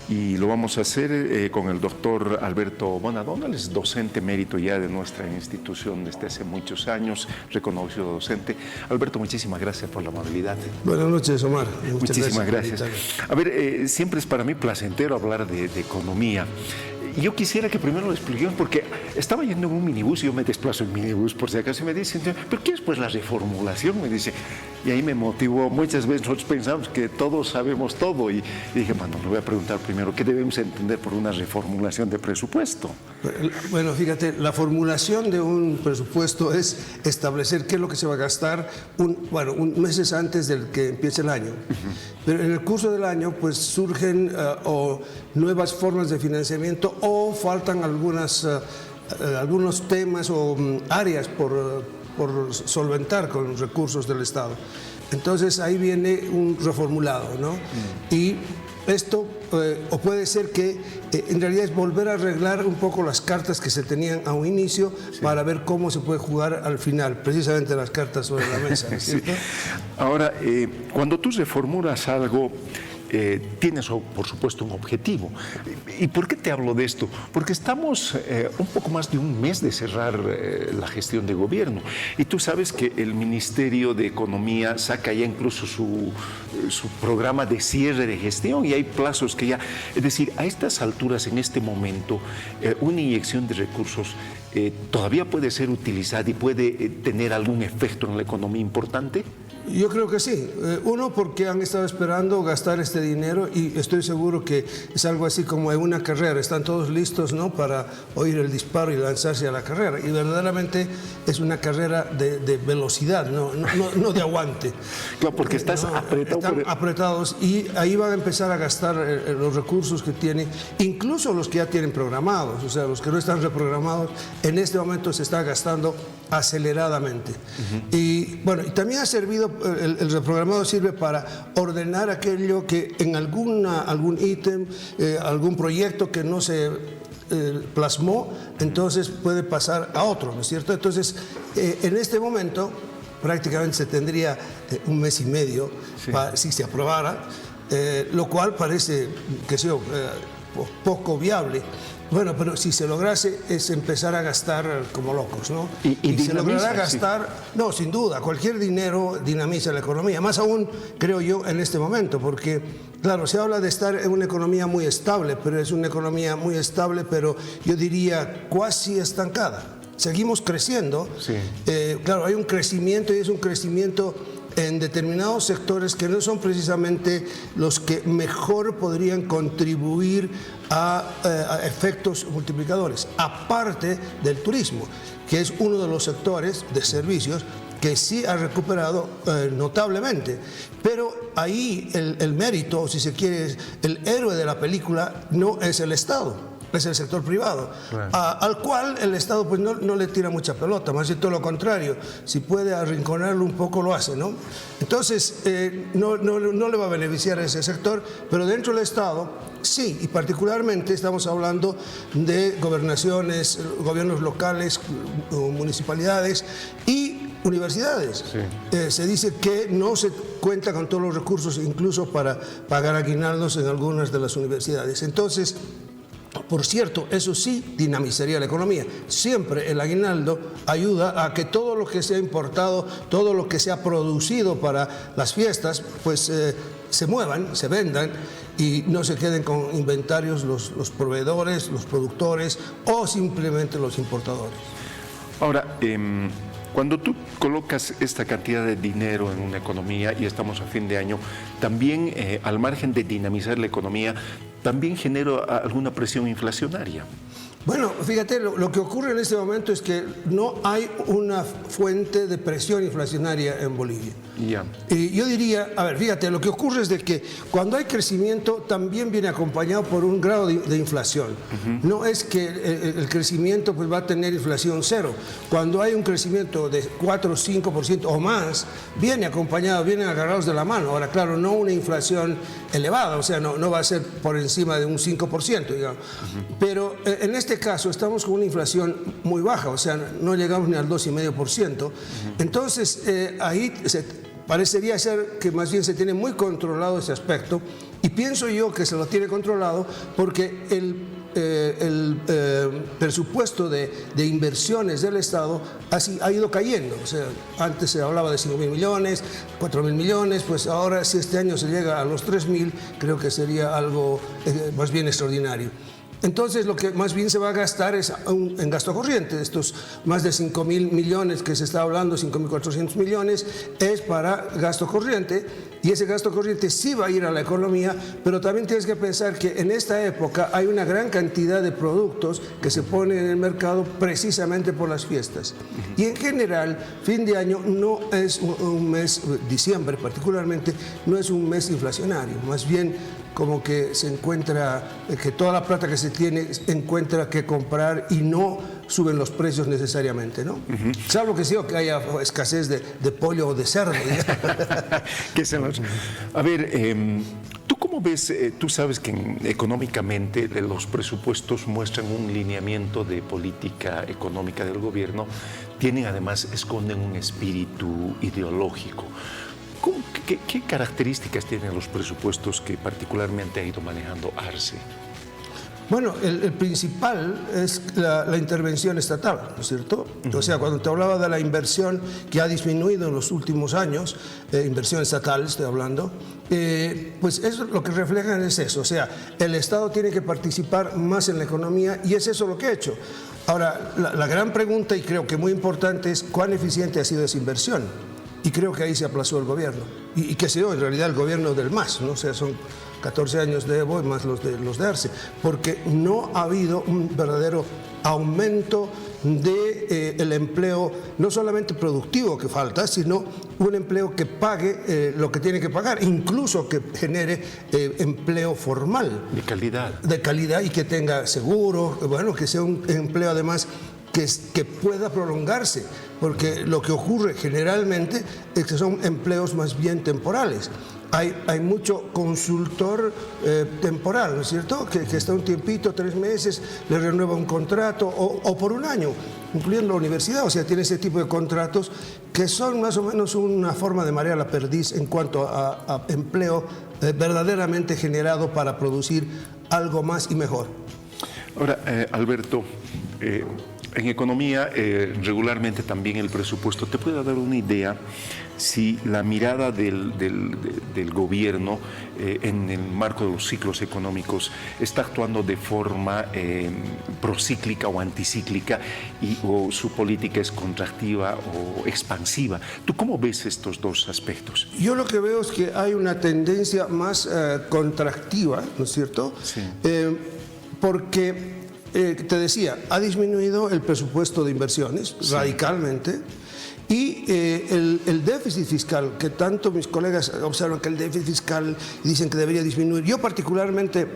y lo vamos a hacer con el doctor Alberto Bonadona, él es docente emérito ya de nuestra institución desde hace muchos años, reconocido docente. Alberto, muchísimas gracias por la amabilidad. Buenas noches, Omar. Muchísimas gracias. A ver, siempre es para mí placentero hablar de economía. Yo quisiera que primero lo expliquemos, porque estaba yendo en un minibús y yo me desplazo en minibús por si acaso, y me dicen, ¿pero qué es pues la reformulación? Me dice, y ahí me motivó. Muchas veces nosotros pensamos que todos sabemos todo y dije, bueno, le voy a preguntar primero, ¿qué debemos entender por una reformulación de presupuesto? Bueno, fíjate, la formulación de un presupuesto es establecer qué es lo que se va a gastar meses antes del que empiece el año. Pero en el curso del año pues surgen nuevas formas de financiamiento o faltan algunos temas o áreas por solventar con los recursos del Estado. Entonces ahí viene un reformulado, ¿no? Y esto, o puede ser que en realidad es volver a arreglar un poco las cartas que se tenían a un inicio para ver cómo se puede jugar al final, precisamente las cartas sobre la mesa, ¿no es cierto? Ahora, cuando tú reformulas algo, tienes por supuesto un objetivo. ¿Y por qué te hablo de esto? Porque estamos un poco más de un mes de cerrar la gestión de gobierno y tú sabes que el Ministerio de Economía saca ya incluso su programa de cierre de gestión y hay plazos que ya, es decir, a estas alturas, en este momento, una inyección de recursos todavía puede ser utilizada y puede tener algún efecto en la economía importante. Yo creo que sí. Uno, porque han estado esperando gastar este dinero y estoy seguro que es algo así como en una carrera. Están todos listos, ¿no?, para oír el disparo y lanzarse a la carrera. Y verdaderamente es una carrera de velocidad, no de aguante. Claro, porque estás apretado. Están apretados y ahí van a empezar a gastar los recursos que tienen, incluso los que ya tienen programados. O sea, los que no están reprogramados, en este momento se está gastando aceleradamente. Y bueno, y también ha servido, el reprogramado sirve para ordenar aquello que en algún ítem, algún proyecto que no se plasmó, entonces puede pasar a otro, ¿no es cierto? Entonces, en este momento prácticamente se tendría un mes y medio si se aprobara, lo cual parece, que sea poco viable. Bueno, pero si se lograse es empezar a gastar como locos, ¿no? Y se logrará gastar, no, sin duda, cualquier dinero dinamiza la economía, más aún, creo yo, en este momento, porque, claro, se habla de estar en una economía muy estable, pero es una economía muy estable, pero yo diría cuasi estancada. Seguimos creciendo, claro, hay un crecimiento y es un crecimiento en determinados sectores que no son precisamente los que mejor podrían contribuir a efectos multiplicadores, aparte del turismo, que es uno de los sectores de servicios que sí ha recuperado notablemente. Pero ahí el mérito, si se quiere, el héroe de la película no es el Estado, es el sector privado, al cual el Estado pues no le tira mucha pelota, más bien todo lo contrario, si puede arrinconarlo un poco lo hace, ¿no? Entonces no le va a beneficiar a ese sector, pero dentro del Estado sí, y particularmente estamos hablando de gobernaciones, gobiernos locales, municipalidades y universidades. Se dice que no se cuenta con todos los recursos, incluso para pagar aguinaldos en algunas de las universidades. Entonces, por cierto, eso sí dinamizaría la economía. Siempre el aguinaldo ayuda a que todo lo que se ha importado, todo lo que se ha producido para las fiestas, pues se muevan, se vendan y no se queden con inventarios los proveedores, los productores o simplemente los importadores. Ahora, cuando tú colocas esta cantidad de dinero en una economía y estamos a fin de año, también al margen de dinamizar la economía, también genera alguna presión inflacionaria. Bueno, fíjate, lo que ocurre en este momento es que no hay una fuente de presión inflacionaria en Bolivia. Y yo diría, a ver, fíjate, lo que ocurre es de que cuando hay crecimiento también viene acompañado por un grado de inflación. No es que el crecimiento pues va a tener inflación cero. Cuando hay un crecimiento de 4 o 5% o más, viene acompañado, vienen agarrados de la mano. Ahora, claro, no una inflación elevada, o sea, no va a ser por encima de un 5%, digamos. Pero en este caso estamos con una inflación muy baja, o sea, no llegamos ni al 2,5%. Entonces, ahí parecería ser que más bien se tiene muy controlado ese aspecto Y pienso yo que se lo tiene controlado porque el presupuesto de inversiones del Estado ha ido cayendo. O sea, antes se hablaba de 5.000 millones, 4.000 millones, pues ahora si este año se llega a los 3.000, creo que sería algo más bien extraordinario. Entonces lo que más bien se va a gastar es en gasto corriente. Estos más de 5.000 millones que se está hablando, 5.400 millones, es para gasto corriente, y ese gasto corriente sí va a ir a la economía, pero también tienes que pensar que en esta época hay una gran cantidad de productos que se ponen en el mercado precisamente por las fiestas. Y en general, fin de año no es un mes, diciembre particularmente, no es un mes inflacionario, más bien como que se encuentra, que toda la plata que se tiene encuentra que comprar y no suben los precios necesariamente, ¿no? Salvo que sí, o que haya escasez de pollo o de cerdo. A ver, ¿tú cómo ves? Tú sabes que económicamente los presupuestos muestran un lineamiento de política económica del gobierno, esconden un espíritu ideológico. ¿Qué características tienen los presupuestos que particularmente ha ido manejando Arce? Bueno, el principal es la intervención estatal, ¿no es cierto? O sea, cuando te hablaba de la inversión que ha disminuido en los últimos años, inversión estatal estoy hablando, pues eso lo que reflejan es eso, o sea, el Estado tiene que participar más en la economía y es eso lo que ha hecho. Ahora, la gran pregunta, y creo que muy importante, es cuán eficiente ha sido esa inversión. Y creo que ahí se aplazó el gobierno. Y que se dio en realidad el gobierno del MAS, ¿no? O sea, son 14 años de Evo más los de Arce, porque no ha habido un verdadero aumento del empleo, no solamente productivo que falta, sino un empleo que pague lo que tiene que pagar, incluso que genere empleo formal. De calidad. De calidad y que tenga seguro, bueno, que sea un empleo además que pueda prolongarse, porque lo que ocurre generalmente es que son empleos más bien temporales. Hay mucho consultor temporal, ¿no es cierto? Que está un tiempito, 3 meses, le renueva un contrato o por un año, incluyendo la universidad. O sea, tiene ese tipo de contratos que son más o menos una forma de marear la perdiz en cuanto a empleo verdaderamente generado para producir algo más y mejor. Ahora, Alberto, en economía, regularmente también el presupuesto te puede dar una idea si la mirada del gobierno en el marco de los ciclos económicos está actuando de forma procíclica o anticíclica o su política es contractiva o expansiva. ¿Tú cómo ves estos dos aspectos? Yo lo que veo es que hay una tendencia más contractiva, ¿no es cierto? Sí. Porque te decía, ha disminuido el presupuesto de inversiones radicalmente y el déficit fiscal, que tanto mis colegas observan que el déficit fiscal dicen que debería disminuir, yo particularmente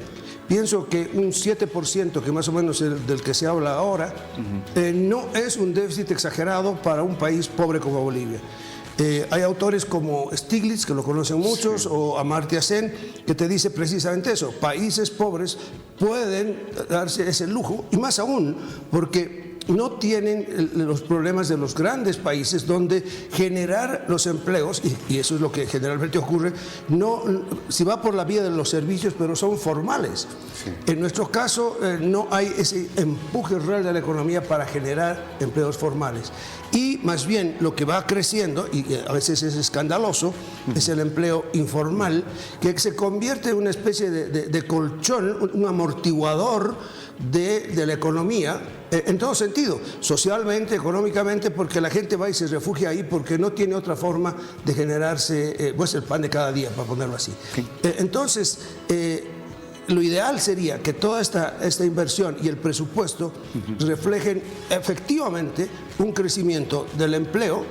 pienso que un 7%, que más o menos es del que se habla ahora, no es un déficit exagerado para un país pobre como Bolivia. Hay autores como Stiglitz, que lo conocen muchos, sí, o Amartya Sen, que te dice precisamente eso. Países pobres pueden darse ese lujo, y más aún, porque no tienen los problemas de los grandes países donde generar los empleos, y eso es lo que generalmente ocurre, no, si va por la vía de los servicios, pero son formales. Sí. En nuestro caso no hay ese empuje real de la economía para generar empleos formales. Y más bien lo que va creciendo, y a veces es escandaloso, es el empleo informal, que se convierte en una especie de colchón, un amortiguador de la economía, en todo sentido, socialmente, económicamente, porque la gente va y se refugia ahí porque no tiene otra forma de generarse pues el pan de cada día, para ponerlo así. Sí. Entonces, lo ideal sería que toda esta inversión y el presupuesto reflejen efectivamente un crecimiento del empleo,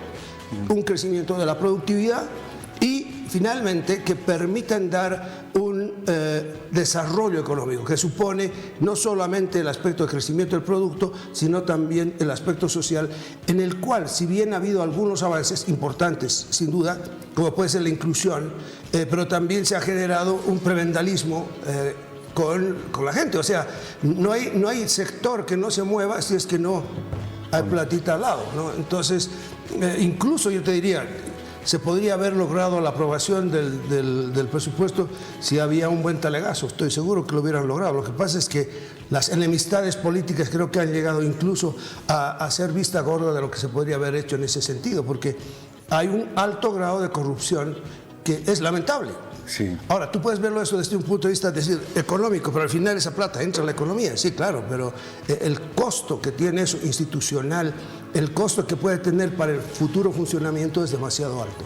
un crecimiento de la productividad y finalmente que permitan dar un desarrollo económico que supone no solamente el aspecto de crecimiento del producto, sino también el aspecto social, en el cual, si bien ha habido algunos avances importantes, sin duda, como puede ser la inclusión, pero también se ha generado un prebendalismo con la gente. O sea, no hay sector que no se mueva si es que no hay platita al lado, ¿no? Entonces, incluso yo te diría, se podría haber logrado la aprobación del presupuesto si había un buen talegazo. Estoy seguro que lo hubieran logrado. Lo que pasa es que las enemistades políticas creo que han llegado incluso a ser vista gorda de lo que se podría haber hecho en ese sentido, porque hay un alto grado de corrupción que es lamentable. Sí. Ahora, tú puedes verlo eso desde un punto de vista económico, pero al final esa plata entra en la economía, sí, claro, pero el costo que tiene eso institucional, el costo que puede tener para el futuro funcionamiento es demasiado alto.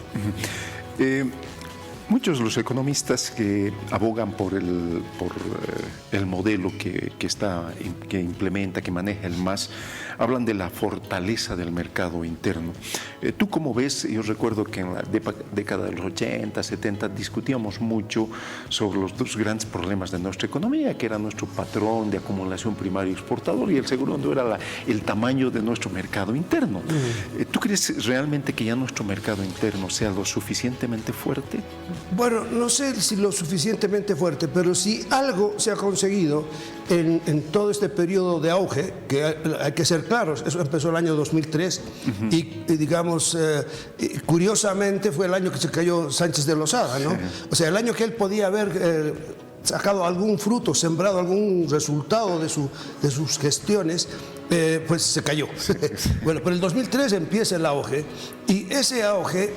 Muchos de los economistas que abogan por el modelo que implementa, que maneja el MAS, hablan de la fortaleza del mercado interno. ¿Tú cómo ves? Yo recuerdo que en la década de los 80, 70 discutíamos mucho sobre los dos grandes problemas de nuestra economía, que era nuestro patrón de acumulación primario exportador y el segundo era el tamaño de nuestro mercado interno. ¿Tú crees realmente que ya nuestro mercado interno sea lo suficientemente fuerte? Bueno, no sé si lo suficientemente fuerte, pero si algo se ha conseguido en todo este periodo de auge, que hay que ser claros, eso empezó el año 2003 y digamos, curiosamente fue el año que se cayó Sánchez de Lozada, ¿no? Sí. O sea, el año que él podía haber sacado algún fruto, sembrado algún resultado de sus gestiones, pues se cayó. Bueno, pero el 2003 empieza el auge y ese auge,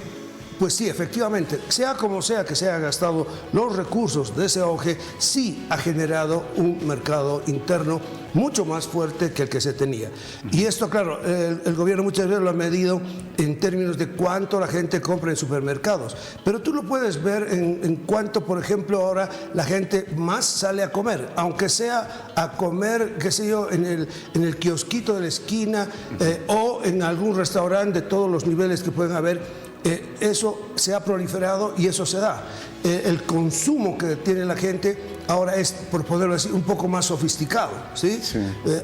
pues sí, efectivamente, sea como sea que se hayan gastado los recursos de ese auge, sí ha generado un mercado interno mucho más fuerte que el que se tenía. Y esto, claro, el gobierno muchas veces lo ha medido en términos de cuánto la gente compra en supermercados. Pero tú lo puedes ver en cuánto, por ejemplo, ahora la gente más sale a comer, aunque sea a comer, qué sé yo, en el kiosquito de la esquina o en algún restaurante de todos los niveles que pueden haber. Eso se ha proliferado y eso se da. El consumo que tiene la gente ahora es, por poderlo decir, un poco más sofisticado, ¿sí? Sí.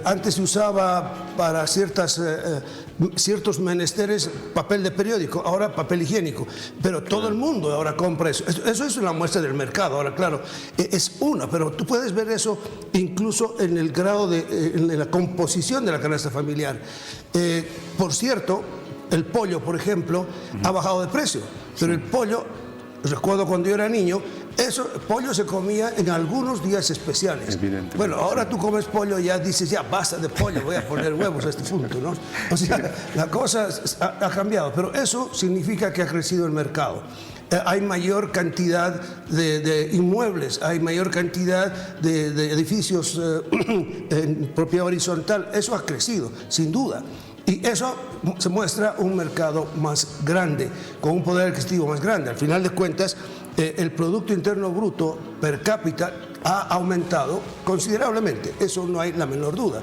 Antes se usaba para ciertos menesteres papel de periódico, ahora papel higiénico, pero todo el mundo ahora compra eso. Eso es una muestra del mercado. Ahora, claro, es una, pero tú puedes ver eso incluso en el grado en la composición de la canasta familiar. Por cierto, el pollo, por ejemplo, ha bajado de precio, pero el pollo, recuerdo cuando yo era niño, el pollo se comía en algunos días especiales. Bueno, ahora tú comes pollo y ya dices, ya basta de pollo, voy a poner huevos a este punto, ¿no? O sea, la cosa ha cambiado, pero eso significa que ha crecido el mercado. Hay mayor cantidad de inmuebles, hay mayor cantidad de edificios en propiedad horizontal, eso ha crecido, sin duda. Y eso se muestra un mercado más grande, con un poder adquisitivo más grande. Al final de cuentas, el Producto Interno Bruto per cápita ha aumentado considerablemente, eso no hay la menor duda.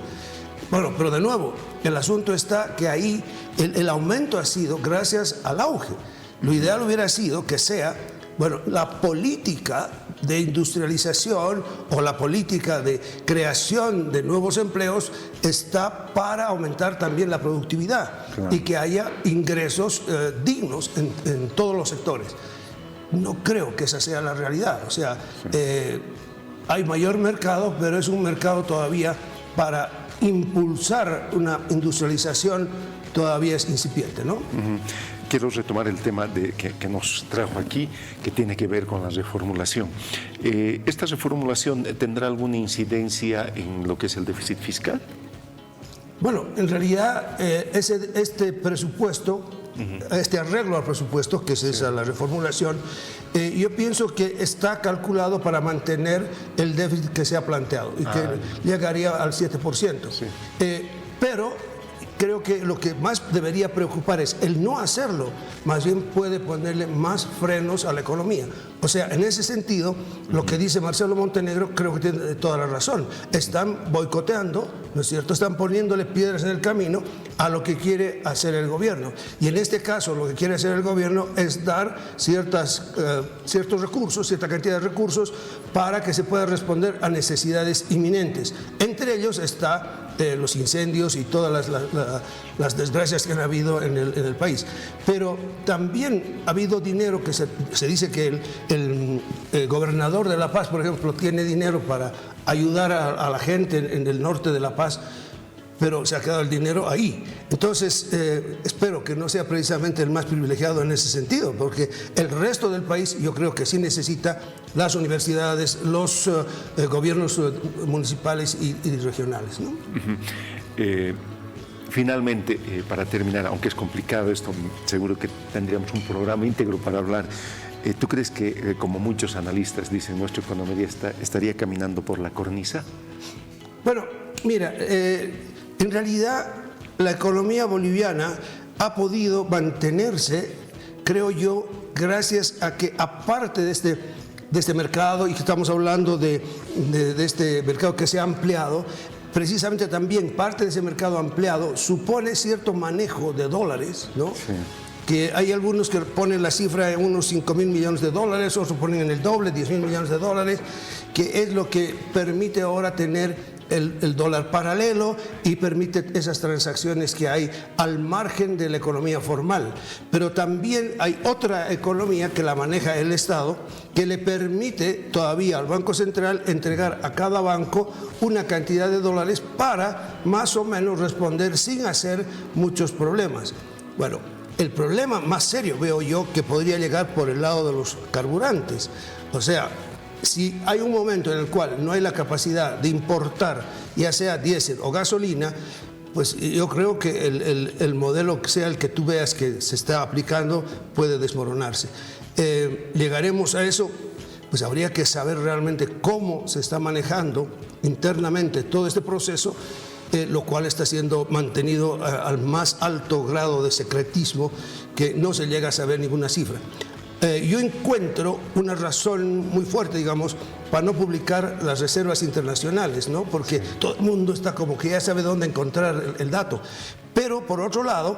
Bueno, pero de nuevo, el asunto está que ahí el aumento ha sido gracias al auge. Lo ideal hubiera sido que sea, bueno, la política de industrialización o la política de creación de nuevos empleos está para aumentar también la productividad, claro, y que haya ingresos dignos en todos los sectores. No creo que esa sea la realidad. O sea, hay mayor mercado, pero es un mercado todavía para impulsar una industrialización todavía es incipiente, ¿no? Quiero retomar el tema que nos trajo aquí, que tiene que ver con la reformulación. ¿Esta reformulación tendrá alguna incidencia en lo que es el déficit fiscal? Bueno, en realidad este presupuesto, este arreglo al presupuesto, que es esa la reformulación, yo pienso que está calculado para mantener el déficit que se ha planteado y que llegaría al 7%. Sí. Pero creo que lo que más debería preocupar es el no hacerlo, más bien puede ponerle más frenos a la economía. O sea, en ese sentido, lo que dice Marcelo Montenegro creo que tiene toda la razón. Están boicoteando, ¿no es cierto? Están poniéndole piedras en el camino a lo que quiere hacer el gobierno. Y en este caso, lo que quiere hacer el gobierno es dar ciertos recursos, cierta cantidad de recursos para que se pueda responder a necesidades inminentes. Entre ellos está los incendios y todas las desgracias que han habido en el país. Pero también ha habido dinero que se dice que el gobernador de La Paz, por ejemplo, tiene dinero para ayudar a la gente en el norte de La Paz. pero se ha quedado el dinero ahí. Entonces, espero que no sea precisamente el más privilegiado en ese sentido, porque el resto del país yo creo que sí necesita las universidades, los gobiernos municipales y regionales, ¿no? Finalmente, para terminar, aunque es complicado esto, seguro que tendríamos un programa íntegro para hablar. ¿Tú crees que, como muchos analistas dicen, nuestra economía estaría caminando por la cornisa? Bueno, mira, en realidad la economía boliviana ha podido mantenerse, creo yo, gracias a que aparte de este mercado, y que estamos hablando de este mercado que se ha ampliado, precisamente también parte de ese mercado ampliado supone cierto manejo de dólares, ¿no? Sí. Que hay algunos que ponen la cifra en unos 5.000 millones de dólares, otros ponen en el doble, 10.000 millones de dólares, que es lo que permite ahora tener el dólar paralelo y permite esas transacciones que hay al margen de la economía formal. Pero también hay otra economía que la maneja el Estado, que le permite todavía al Banco Central entregar a cada banco una cantidad de dólares para más o menos responder sin hacer muchos problemas. Bueno, el problema más serio veo yo que podría llegar por el lado de los carburantes. O sea, si hay un momento en el cual no hay la capacidad de importar, ya sea diésel o gasolina, pues yo creo que el modelo, sea el que tú veas que se está aplicando, puede desmoronarse. Llegaremos a eso, pues habría que saber realmente cómo se está manejando internamente todo este proceso, lo cual está siendo mantenido al más alto grado de secretismo, que no se llega a saber ninguna cifra. Yo encuentro una razón muy fuerte, digamos, para no publicar las reservas internacionales, ¿no? Porque todo el mundo está como que ya sabe dónde encontrar el dato. Pero, por otro lado,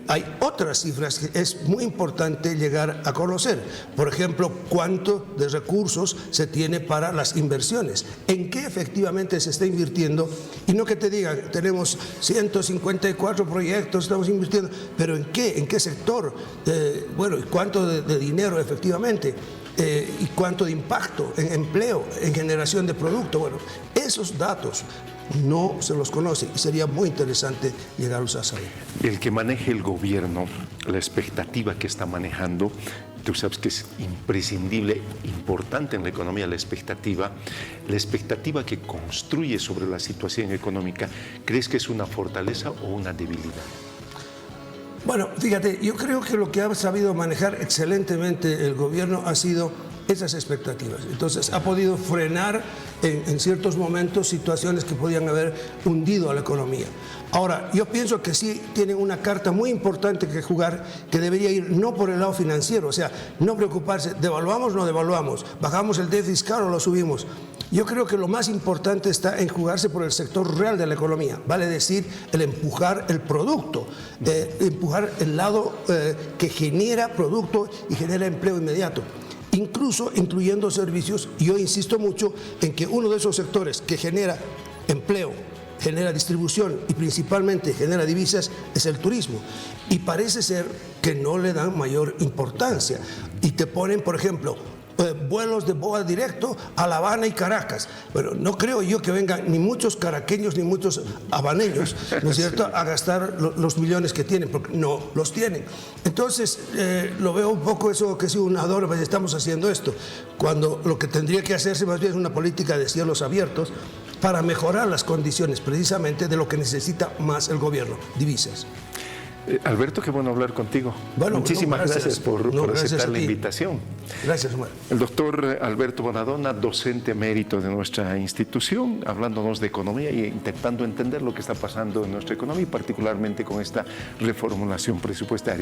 hay otras cifras que es muy importante llegar a conocer. Por ejemplo, cuánto de recursos se tiene para las inversiones, en qué efectivamente se está invirtiendo, y no que te digan, tenemos 154 proyectos, estamos invirtiendo, pero ¿en qué sector? Bueno, ¿y cuánto de dinero efectivamente? ¿Y cuánto de impacto en empleo, en generación de producto? Bueno, esos datos no se los conoce y sería muy interesante llegarlos a saber. El que maneje el gobierno, la expectativa que está manejando, tú sabes que es imprescindible, importante en la economía la expectativa que construye sobre la situación económica, ¿crees que es una fortaleza o una debilidad? Bueno, fíjate, yo creo que lo que ha sabido manejar excelentemente el gobierno ha sido esas expectativas. Entonces, ha podido frenar en ciertos momentos situaciones que podían haber hundido a la economía. Ahora, yo pienso que sí tienen una carta muy importante que jugar, que debería ir no por el lado financiero, o sea, no preocuparse, devaluamos o no devaluamos, bajamos el déficit fiscal o lo subimos. Yo creo que lo más importante está en jugarse por el sector real de la economía, vale decir, el empujar el producto, empujar el lado que genera producto y genera empleo inmediato. Incluso incluyendo servicios, y yo insisto mucho en que uno de esos sectores que genera empleo, genera distribución y principalmente genera divisas es el turismo. Y parece ser que no le dan mayor importancia. Y te ponen, por ejemplo, vuelos de BOA directo a La Habana y Caracas. Bueno, no creo yo que vengan ni muchos caraqueños ni muchos habaneños, ¿no es cierto?, a gastar los millones que tienen, porque no los tienen. Entonces, lo veo un poco eso que sí, un adorno, pues estamos haciendo esto, cuando lo que tendría que hacerse más bien es una política de cielos abiertos para mejorar las condiciones precisamente de lo que necesita más el gobierno, divisas. Alberto, qué bueno hablar contigo. Bueno, muchísimas gracias por aceptar la invitación. Gracias, Omar. El doctor Alberto Bonadonna, docente emérito de nuestra institución, hablándonos de economía e intentando entender lo que está pasando en nuestra economía y particularmente con esta reformulación presupuestaria.